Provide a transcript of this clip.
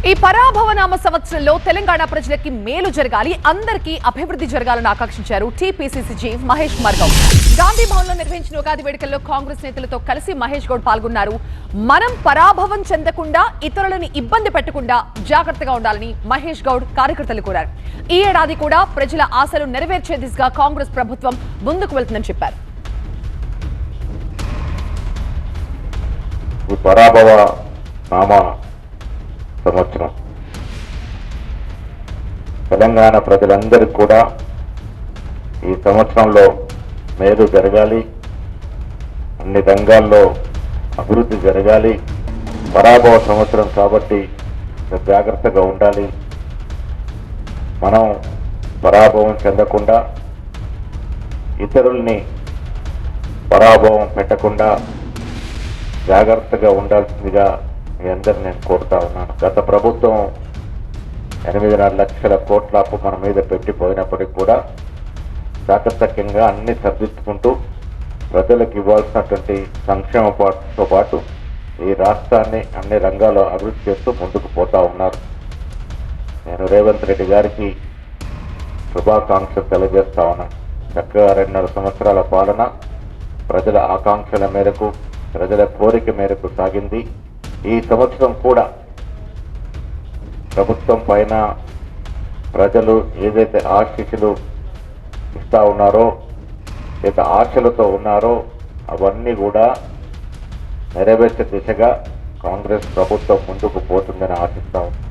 ఈ పరాభవనామ సంవత్సరంలో తెలంగాణ ప్రజలకి మేలు జరగాలి, అందరికీ అభివృద్ధి జరగాలని ఆకాంక్షించారు టీపీసీసీ చీఫ్ మహేష్ కుమార్ గౌడ్. గాంధీ భవన్ లో నిర్వహించిన ఉగాది వేడుకల్లో కాంగ్రెస్ నేతలతో కలిసి మహేష్ గౌడ్ పాల్గొన్నారు. మనం పరాభవం చెందకుండా, ఇతరులను ఇబ్బంది పెట్టకుండా జాగ్రత్తగా ఉండాలని మహేష్ గౌడ్ కార్యకర్తలు కోరారు. ఈ ఏడాది కూడా ప్రజల ఆశలు నెరవేర్చే దిశగా కాంగ్రెస్ ప్రభుత్వం ముందుకు వెళ్తుందని చెప్పారు. సంవత్సరం తెలంగాణ ప్రజలందరికీ కూడా ఈ సంవత్సరంలో మేలు జరగాలి, అన్ని రంగాల్లో అభివృద్ధి జరగాలి. పరాభవ సంవత్సరం కాబట్టి జాగ్రత్తగా ఉండాలి. మనం పరాభవం చెందకుండా, ఇతరుల్ని పరాభవం పెట్టకుండా జాగ్రత్తగా ఉండాల్సిందిగా మీ అందరు నేను కోరుతా ఉన్నాను. గత ప్రభుత్వం 8.5 లక్షల కోట్ల అప్పు మన మీద పెట్టిపోయినప్పటికీ కూడా చాకచక్యంగా అన్ని సర్దించుకుంటూ ప్రజలకు ఇవ్వాల్సినటువంటి సంక్షేమంతో పాటు ఈ రాష్ట్రాన్ని అన్ని రంగాల్లో అభివృద్ధి చేస్తూ ముందుకు పోతా ఉన్నారు. నేను రేవంత్ రెడ్డి గారికి శుభాకాంక్షలు తెలియజేస్తా ఉన్నాను. చక్కగా 2.5 సంవత్సరాల పాలన ప్రజల ఆకాంక్షల మేరకు, ప్రజల కోరిక మేరకు సాగింది. ఈ సంవత్సరం కూడా ప్రభుత్వం పైన ప్రజలు ఏదైతే ఆశీస్సులు ఇస్తా ఉన్నారో, ఏదైతే ఆశలతో ఉన్నారో అవన్నీ కూడా నెరవేర్చే దిశగా కాంగ్రెస్ ప్రభుత్వం ముందుకు పోతుందని ఆశిస్తా ఉంది.